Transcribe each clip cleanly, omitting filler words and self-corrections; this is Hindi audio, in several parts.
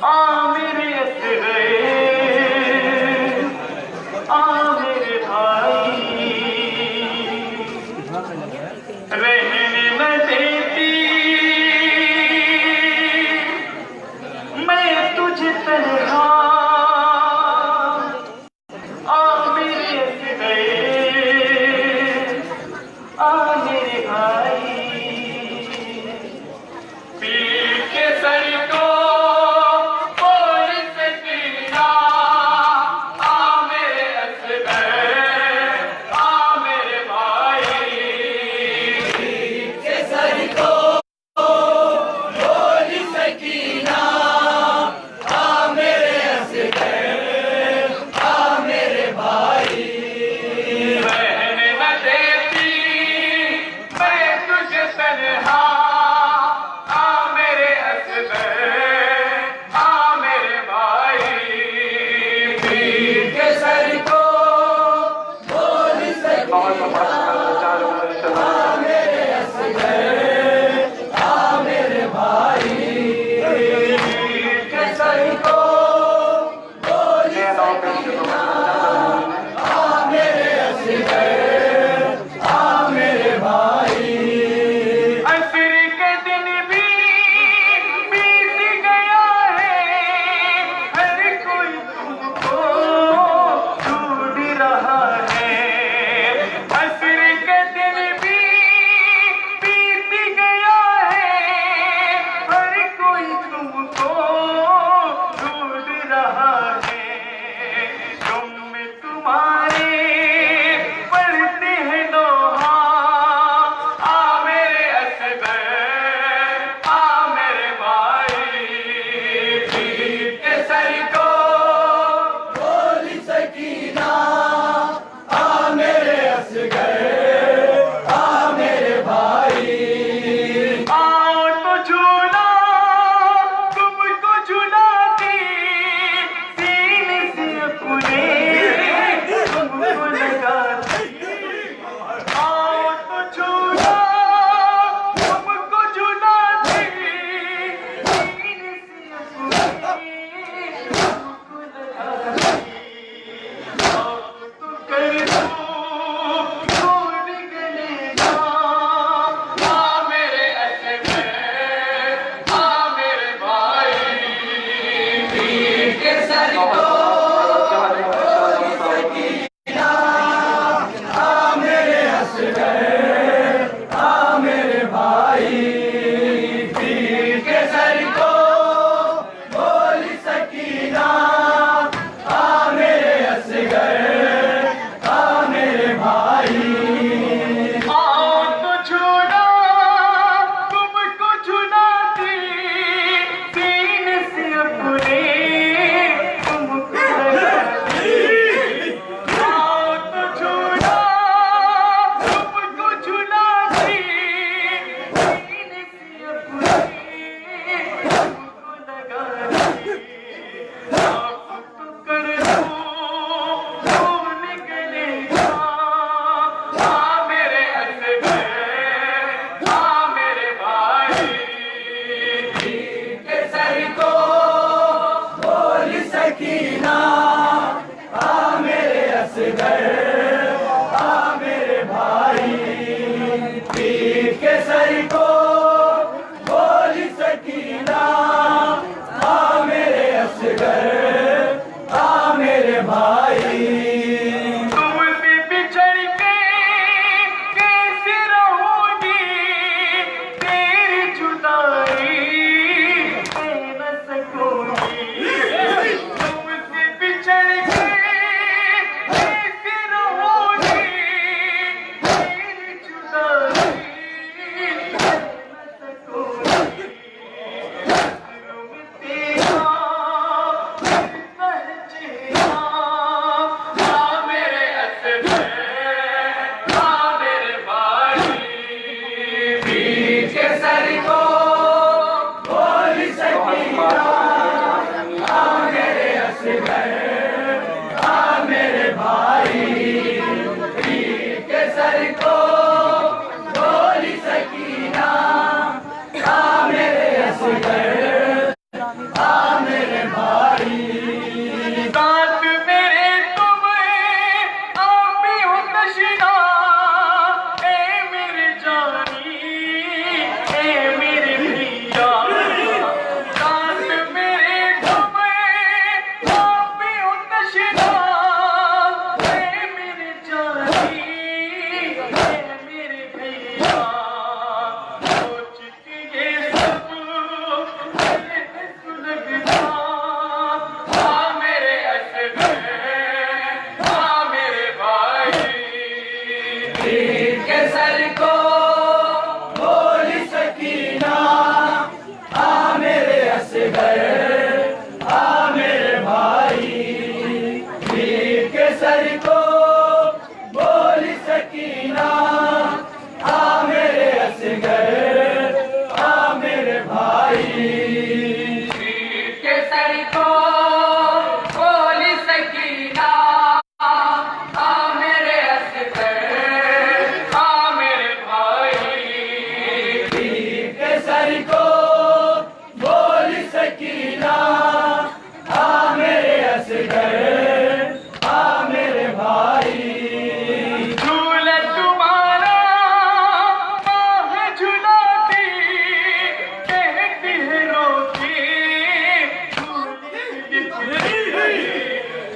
आ मेरे असगरे, आ मेरे भाई, रहने न देती मैं तुझे तन्हा। आ मेरे असगरे, आ मेरे भाई, पीर के सर को बोल सकीना। आ मेरे असगर, आ मेरे भाई, पीर के सर को बोल सकीना। आ मेरे असगर आ मेरे भाई, वीर केसरी को बोली सकीना आ मेरे असगर आ मेरे भाई, वीर केसरी को बोली सकीना आ मेरे असगर आ मेरे भाई, वीर केसरी को बोली सकीना आ मेरे असगर आ मेरे भाई, झूले तुम्हारा माह झुलाती कहती है रोती,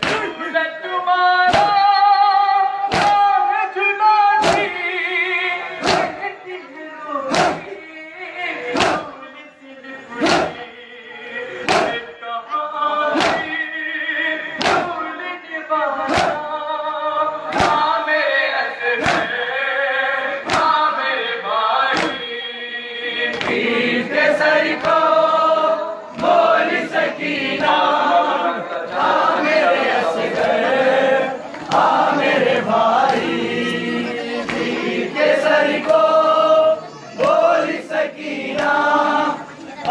झूले तुम्हारा माह झुलाती कहती है रोती, वीर केसरी को बोली सकीना आ मेरे असगर आ मेरे भाई, वीर केसरी को बोली सकीना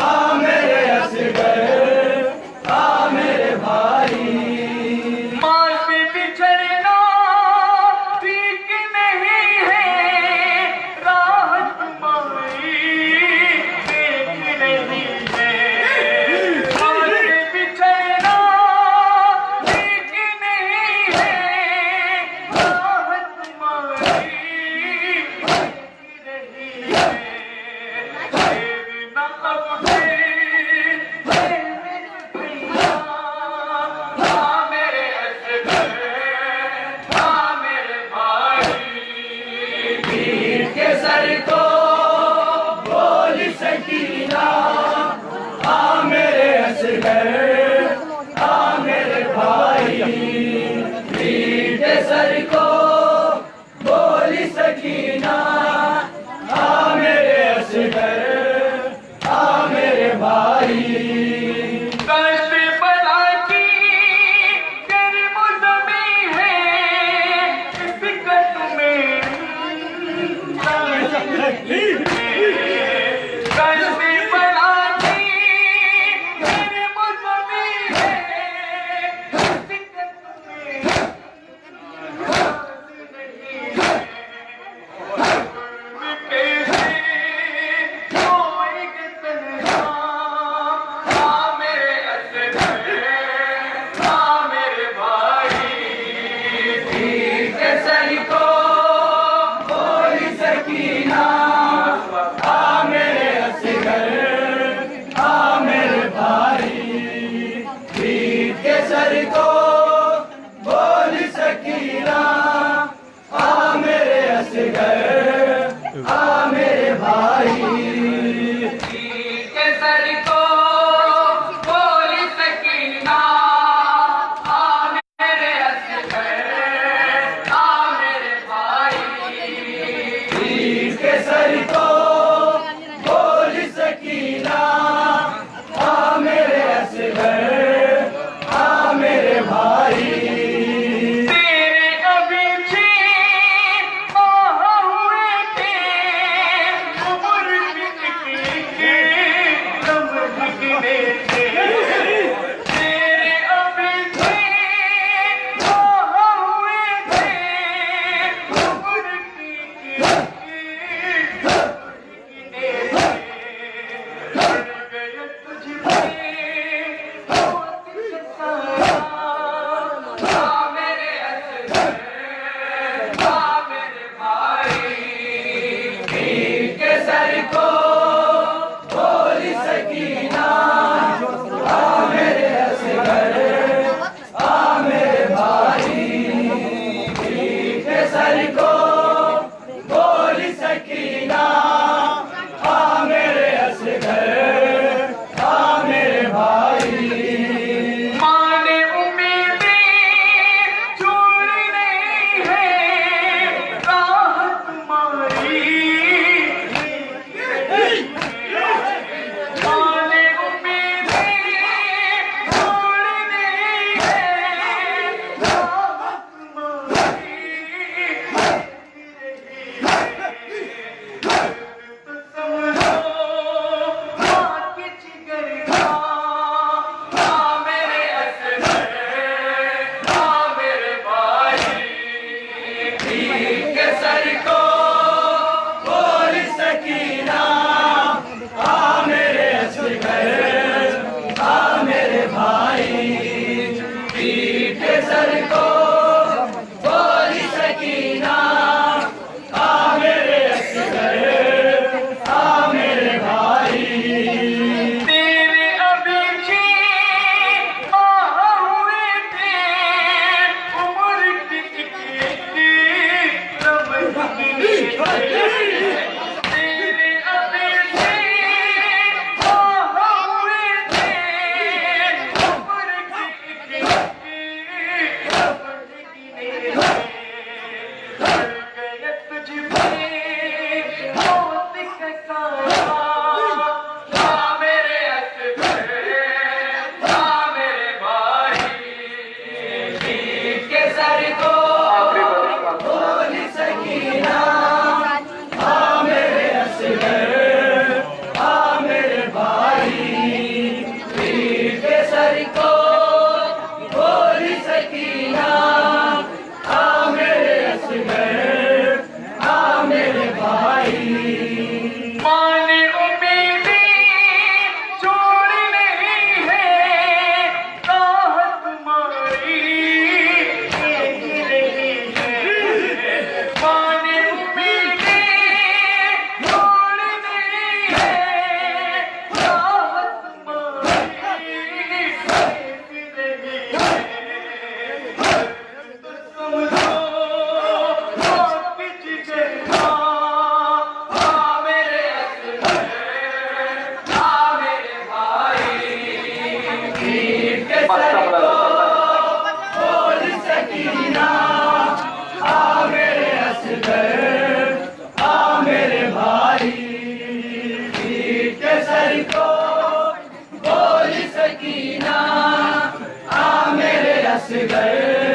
आ मेरे असगर आ मेरे भाई, माँ से बिछड़ना ठीक नहीं है, राह तुम्हारी देख रही है, माँ से बिछड़ना ठीक नहीं है, राह तुम्हारी देख रही है, तेरी नाम से केसरी को बोली सकीना आ मेरे असगर आ मेरे भाई, वीर केसरी को बोली सकीना आ मेरे असगर आ मेरे भाई, कष्ट बला की गर्म ज़मीं है, इस कष्ट में कष्टी बलानी मेरे मुझमें है, सिकत में कैसे कोई तन्हा केसर को बोल सकीना, आ मेरे असगर, आ मेरे भाई। वीर केसर को बोल सकीना, आ मेरे असगर,